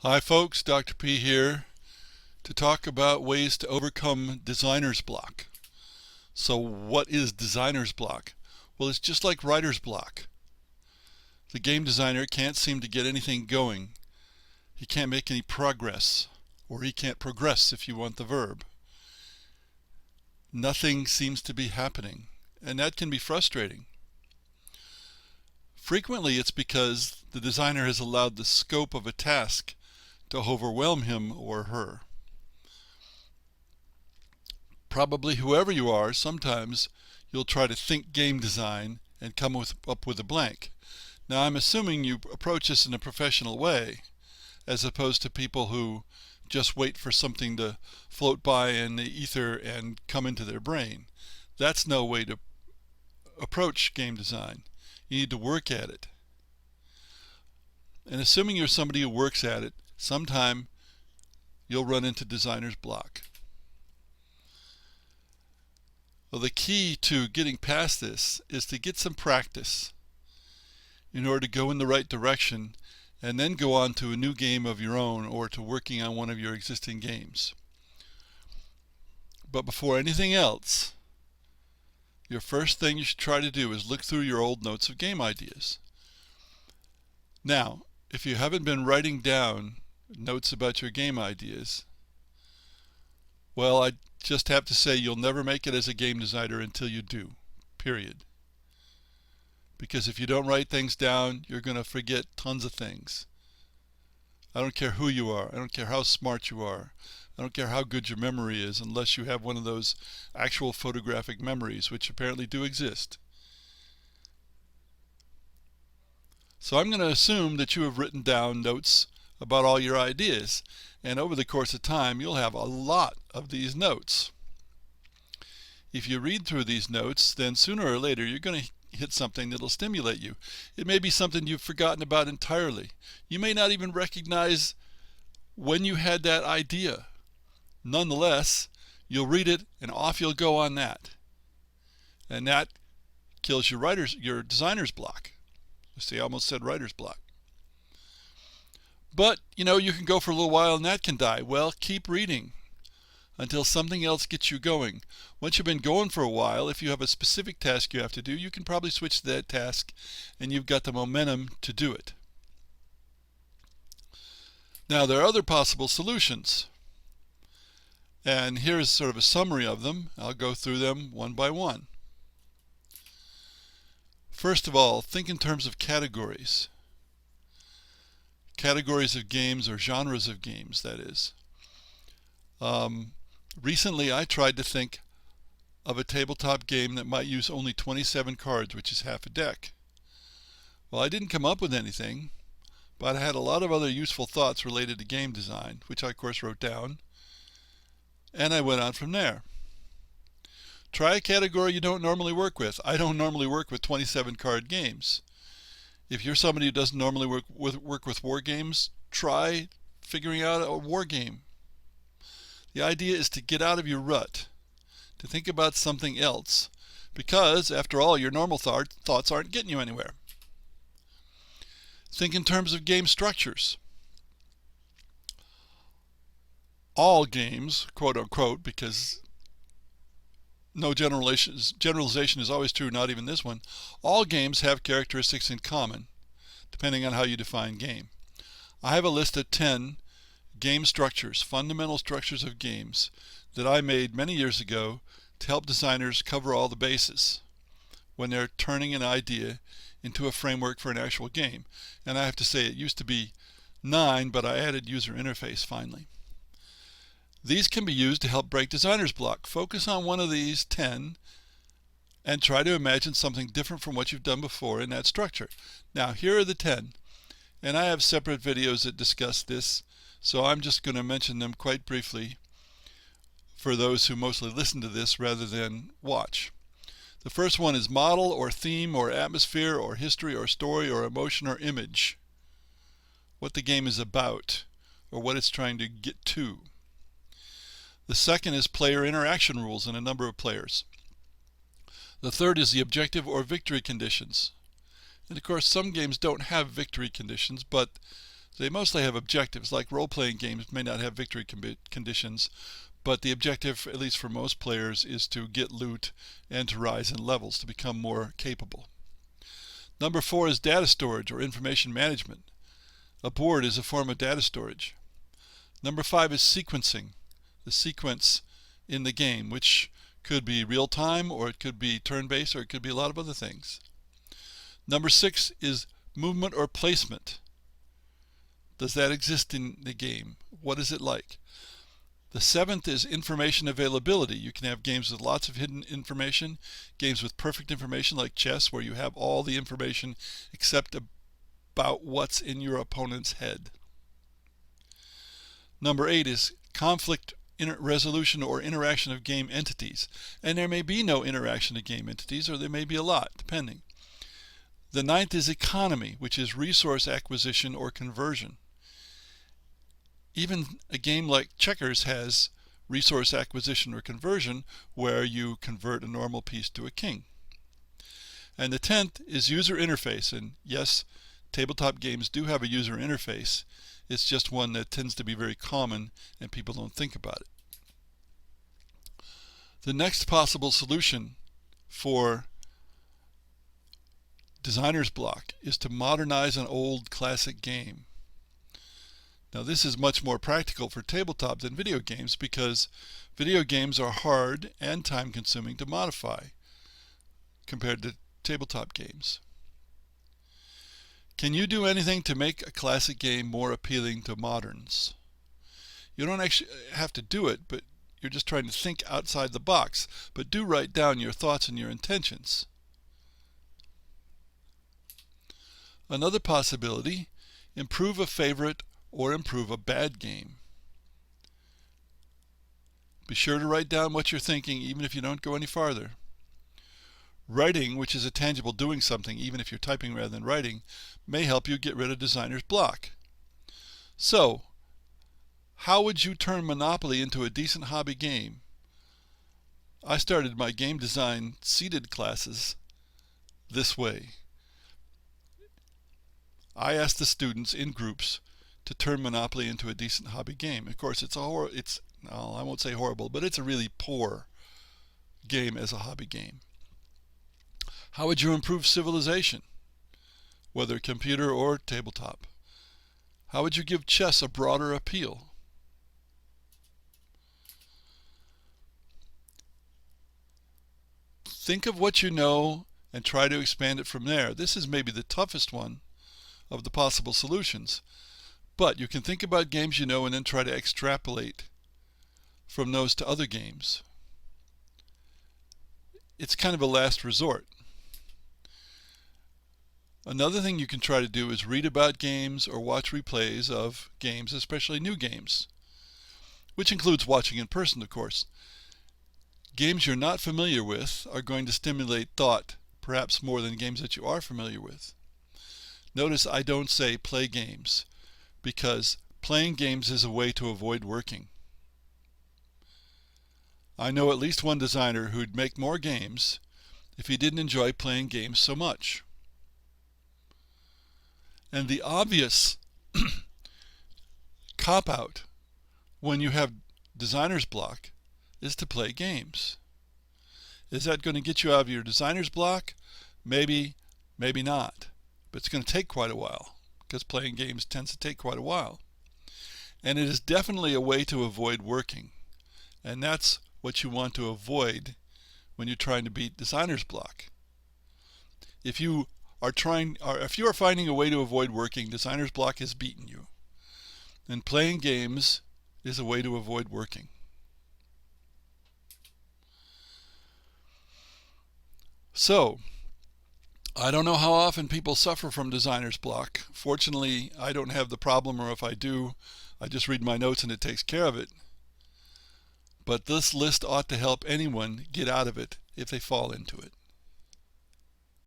Hi folks, Dr. P here to talk about ways to overcome designer's block. So what is designer's block? Well, it's just like writer's block. The game designer can't seem to get anything going. He can't make any progress, or he can't progress if you want the verb. Nothing seems to be happening, and that can be frustrating. Frequently it's because the designer has allowed the scope of a task to overwhelm him or her. Probably whoever you are, sometimes you'll try to think game design and come up with a blank. Now I'm assuming you approach this in a professional way, as opposed to people who just wait for something to float by in the ether and come into their brain. That's no way to approach game design. You need to work at it. And assuming you're somebody who works at it, sometime you'll run into designer's block. Well, the key to getting past this is to get some practice in order to go in the right direction and then go on to a new game of your own or to working on one of your existing games. But before anything else, your first thing you should try to do is look through your old notes of game ideas. Now, if you haven't been writing down notes about your game ideas, well, I just have to say you'll never make it as a game designer until you do, period. Because if you don't write things down, you're going to forget tons of things. I don't care who you are. I don't care how smart you are. I don't care how good your memory is, unless you have one of those actual photographic memories, which apparently do exist. So I'm going to assume that you have written down notes about all your ideas, and over the course of time you'll have a lot of these notes. If you read through these notes, then sooner or later you're going to hit something that'll stimulate you. It may be something you've forgotten about entirely. You may not even recognize when you had that idea. Nonetheless, you'll read it and off you'll go on that. And that kills your designer's block. See, I almost said writer's block. But, you can go for a little while and that can die. Well, keep reading until something else gets you going. Once you've been going for a while, if you have a specific task you have to do, you can probably switch to that task and you've got the momentum to do it. Now, there are other possible solutions. And here's sort of a summary of them. I'll go through them one by one. First of all, think in terms of categories. Categories of games, or genres of games, that is. Recently I tried to think of a tabletop game that might use only 27 cards, which is half a deck. Well, I didn't come up with anything, but I had a lot of other useful thoughts related to game design, which I of course wrote down, and I went on from there. Try a category you don't normally work with. I don't normally work with 27 card games. If you're somebody who doesn't normally work with war games, try figuring out a war game. The idea is to get out of your rut, to think about something else, because after all, your normal thoughts aren't getting you anywhere. Think in terms of game structures. All games, quote unquote, because no generalization is always true, not even this one. All games have characteristics in common, depending on how you define game. I have a list of 10 game structures, fundamental structures of games, that I made many years ago to help designers cover all the bases when they're turning an idea into a framework for an actual game. And I have to say, it used to be 9, but I added user interface finally. These can be used to help break designer's block. Focus on one of these 10 and try to imagine something different from what you've done before in that structure. Now, here are the 10, and I have separate videos that discuss this, so I'm just going to mention them quite briefly for those who mostly listen to this rather than watch. The first one is model, or theme, or atmosphere, or history, or story, or emotion, or image. What the game is about, or what it's trying to get to. The second is player interaction rules and a number of players. The third is the objective or victory conditions. And of course, some games don't have victory conditions, but They mostly have objectives, like role-playing games may not have victory conditions, but the objective, at least for most players, is to get loot and to rise in levels, to become more capable. Number 4 is data storage or information management. A board is a form of data storage. Number 5 is sequencing, the sequence in the game, which could be real-time, or it could be turn-based, or it could be a lot of other things. Number 6 is movement or placement. Does that exist in the game? What is it like? The 7th is information availability. You can have games with lots of hidden information, games with perfect information like chess, where you have all the information except about what's in your opponent's head. Number 8 is conflict resolution or interaction of game entities. And there may be no interaction of game entities, or there may be a lot, depending. The 9th is economy, which is resource acquisition or conversion. Even a game like checkers has resource acquisition or conversion, where you convert a normal piece to a king. And the 10th is user interface. And yes, tabletop games do have a user interface. It's just one that tends to be very common and people don't think about it. The next possible solution for designer's block is to modernize an old classic game. Now this is much more practical for tabletop than video games, because video games are hard and time-consuming to modify compared to tabletop games. Can you do anything to make a classic game more appealing to moderns? You don't actually have to do it, but you're just trying to think outside the box. But do write down your thoughts and your intentions. Another possibility, improve a favorite or improve a bad game. Be sure to write down what you're thinking, even if you don't go any farther. Writing, which is a tangible doing something, even if you're typing rather than writing, may help you get rid of designer's block. So, how would you turn Monopoly into a decent hobby game? I started my game design seated classes this way. I asked the students in groups to turn Monopoly into a decent hobby game. Of course, no, I won't say horrible, but it's a really poor game as a hobby game. How would you improve civilization, whether computer or tabletop? How would you give chess a broader appeal? Think of what you know and try to expand it from there. This is maybe the toughest one of the possible solutions. But you can think about games you know and then try to extrapolate from those to other games. It's kind of a last resort. Another thing you can try to do is read about games or watch replays of games, especially new games, which includes watching in person, of course. Games you're not familiar with are going to stimulate thought, perhaps more than games that you are familiar with. Notice I don't say play games, because playing games is a way to avoid working. I know at least one designer who'd make more games if he didn't enjoy playing games so much. And the obvious cop-out when you have designer's block is to play games. Is that going to get you out of your designer's block? Maybe, maybe not. But it's going to take quite a while, because playing games tends to take quite a while. And it is definitely a way to avoid working. And that's what you want to avoid when you're trying to beat designer's block. If you are finding a way to avoid working, designer's block has beaten you. And playing games is a way to avoid working. So, I don't know how often people suffer from designer's block. Fortunately, I don't have the problem, or if I do, I just read my notes and it takes care of it. But this list ought to help anyone get out of it if they fall into it.